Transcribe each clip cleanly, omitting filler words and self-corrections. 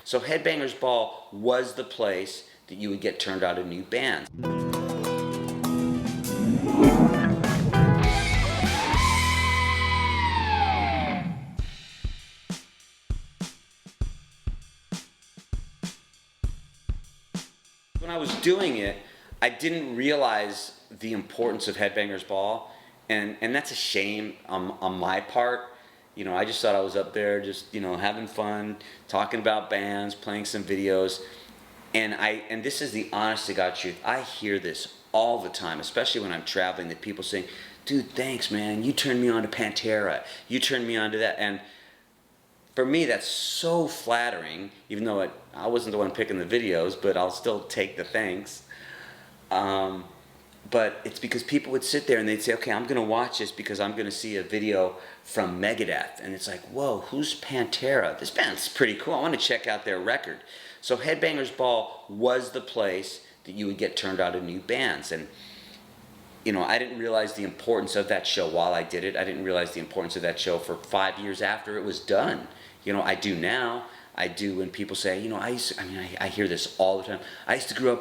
So Headbangers Ball was the place that you would get turned on to new bands. When I was doing it, I didn't realize the importance of Headbangers Ball, and that's a shame on my part. You know, I just thought I was up there just, you know, having fun, talking about bands, playing some videos, and this is the honest to God truth. I hear this all the time, especially when I'm traveling, that people saying, dude, thanks man, you turned me on to Pantera, you turned me on to that, and for me, that's so flattering, even though I wasn't the one picking the videos, but I'll still take the thanks. But it's because people would sit there and they'd say, okay, I'm going to watch this because I'm going to see a video from Megadeth. And it's like, whoa, who's Pantera? This band's pretty cool. I want to check out their record. So Headbangers Ball was the place that you would get turned on to new bands. And you know, I didn't realize the importance of that show while I did it. I didn't realize the importance of that show for 5 years after it was done. You know, I do now. I do when people say, you know, I hear this all the time. I grew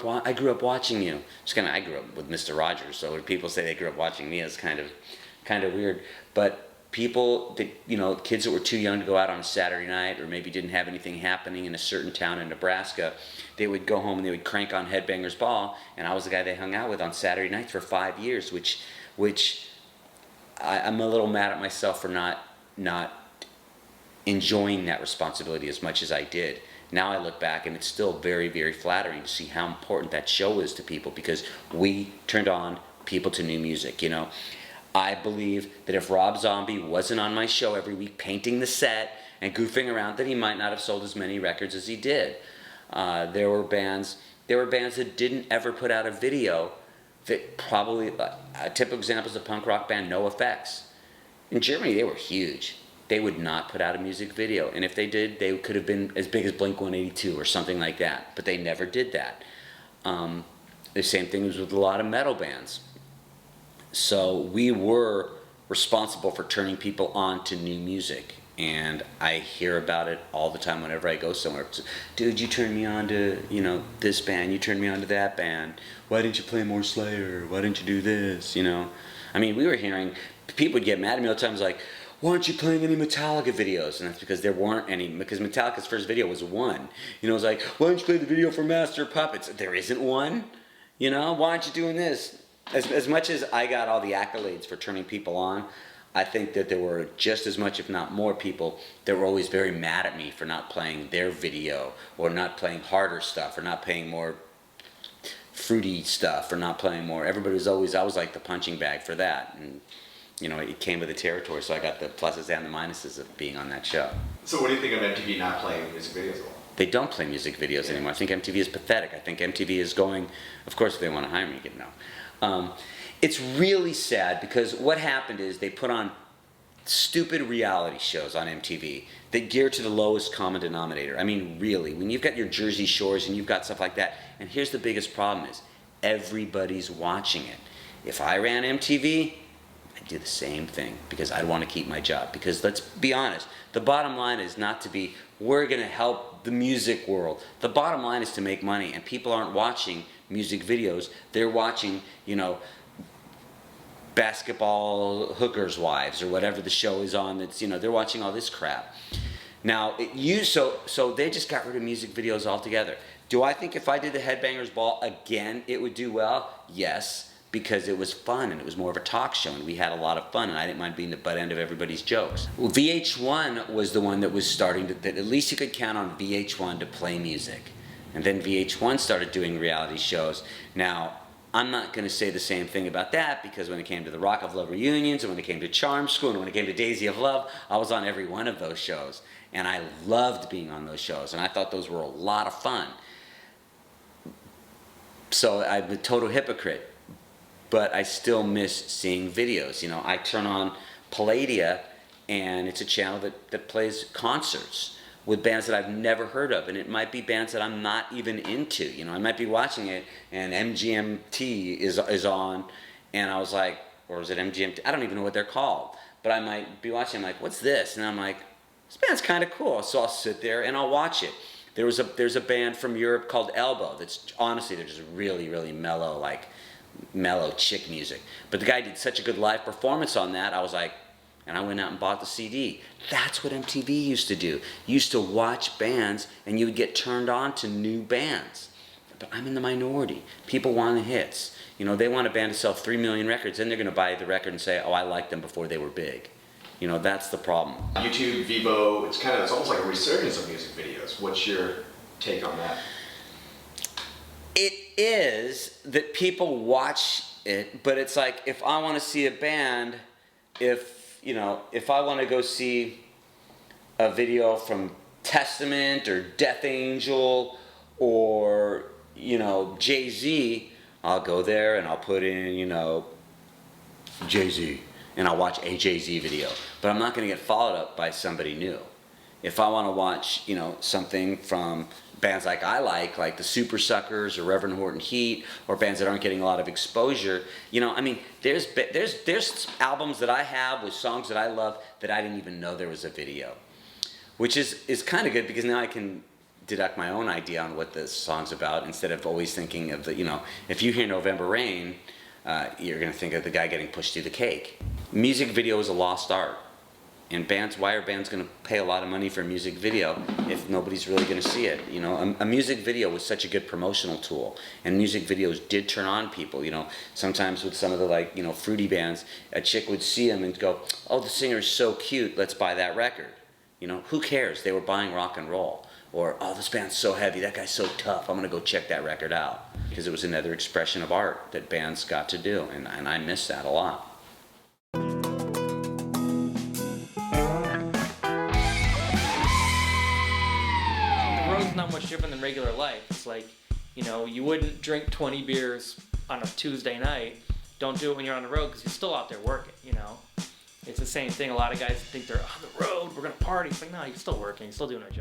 up watching you. I grew up with Mr. Rogers, so when people say they grew up watching me, it's kind of weird. But people that, you know, kids that were too young to go out on a Saturday night or maybe didn't have anything happening in a certain town in Nebraska, they would go home and they would crank on Headbangers Ball, and I was the guy they hung out with on Saturday nights for 5 years, which I'm a little mad at myself for not enjoying that responsibility as much as I did. Now I look back and it's still very, very flattering to see how important that show is to people, because we turned on people to new music, you know. I believe that if Rob Zombie wasn't on my show every week painting the set and goofing around, that he might not have sold as many records as he did. There were bands that didn't ever put out a video that probably, a typical example is the punk rock band NoFX. In Germany, they were huge. They would not put out a music video, and if they did, they could have been as big as Blink-182 or something like that, but they never did that. The same thing was with a lot of metal bands. So we were responsible for turning people on to new music, and I hear about it all the time whenever I go somewhere. Dude, you turned me on to, you know, this band, you turned me on to that band. Why didn't you play more Slayer? Why didn't you do this? You know, I mean, we were hearing, people would get mad at me all the time, like, why aren't you playing any Metallica videos? And that's because there weren't any, because Metallica's first video was one. You know, it was like, why don't you play the video for Master of Puppets? There isn't one. You know, why aren't you doing this? As much as I got all the accolades for turning people on, I think that there were just as much, if not more, people that were always very mad at me for not playing their video, or not playing harder stuff, or not playing more fruity stuff, or not playing more. Everybody was always, I was like the punching bag for that. And you know, it came with the territory, so I got the pluses and the minuses of being on that show. So what do you think of MTV not playing music videos at all? They don't play music videos anymore. I think MTV is pathetic. I think MTV is going, of course if they want to hire me, you know. It's really sad, because what happened is they put on stupid reality shows on MTV that gear to the lowest common denominator. I mean, really, when you've got your Jersey Shores and you've got stuff like that, and here's the biggest problem is, everybody's watching it. If I ran MTV, I'd do the same thing, because I'd want to keep my job. Because let's be honest, the bottom line is not to be, we're going to help the music world. The bottom line is to make money, and people aren't watching music videos. They're watching, you know, basketball hookers' wives, or whatever the show is on. That's, you know, they're watching all this crap. Now, so they just got rid of music videos altogether. Do I think if I did the Headbangers Ball again, it would do well? Yes, because it was fun and it was more of a talk show and we had a lot of fun and I didn't mind being the butt end of everybody's jokes. Well, VH1 was the one that was starting to, that at least you could count on VH1 to play music. And then VH1 started doing reality shows. Now, I'm not going to say the same thing about that, because when it came to the Rock of Love reunions, and when it came to Charm School, and when it came to Daisy of Love, I was on every one of those shows. And I loved being on those shows, and I thought those were a lot of fun. So I'm a total hypocrite, but I still miss seeing videos. You know, I turn on Palladia, and it's a channel that plays concerts with bands that I've never heard of, and it might be bands that I'm not even into. You know, I might be watching it, and MGMT is on, and I was like, or is it MGMT? I don't even know what they're called, but I might be watching, I'm like, what's this? And I'm like, this band's kind of cool, so I'll sit there and I'll watch it. There's a band from Europe called Elbow that's honestly they're just really really mellow, like mellow chick music. But the guy did such a good live performance on that. I was like, and I went out and bought the CD. That's what MTV used to do. You used to watch bands and you would get turned on to new bands. But I'm in the minority. People want the hits. You know, they want a band to sell 3 million records, then they're going to buy the record and say, oh, I liked them before they were big. You know, that's the problem. YouTube, Vivo, it's almost like a resurgence of music videos. What's your take on that? It is that people watch it, but it's like if I want to see a band, if I want to go see a video from Testament or Death Angel or, Jay-Z, I'll go there and I'll put in, Jay-Z, and I'll watch a Jay-Z video. But I'm not going to get followed up by somebody new. If I want to watch, something from bands like the Super Suckers or Reverend Horton Heat, or bands that aren't getting a lot of exposure, there's albums that I have with songs that I love that I didn't even know there was a video, which is kind of good because now I can deduct my own idea on what the song's about instead of always thinking of if you hear November Rain, you're going to think of the guy getting pushed through the cake. Music video is a lost art. And why are bands going to pay a lot of money for a music video if nobody's really going to see it? A music video was such a good promotional tool, and music videos did turn on people. Sometimes with some of the fruity bands, a chick would see them and go, "Oh, the singer's so cute, let's buy that record." Who cares? They were buying rock and roll. Or, "Oh, this band's so heavy, that guy's so tough, I'm going to go check that record out." Because it was another expression of art that bands got to do, and I miss that a lot. Not much different than regular life. It's like, you wouldn't drink 20 beers on a Tuesday night. Don't do it when you're on the road because you're still out there working, It's the same thing. A lot of guys think they're on the road, we're going to party. It's like, no, you're still working, you're still doing a job.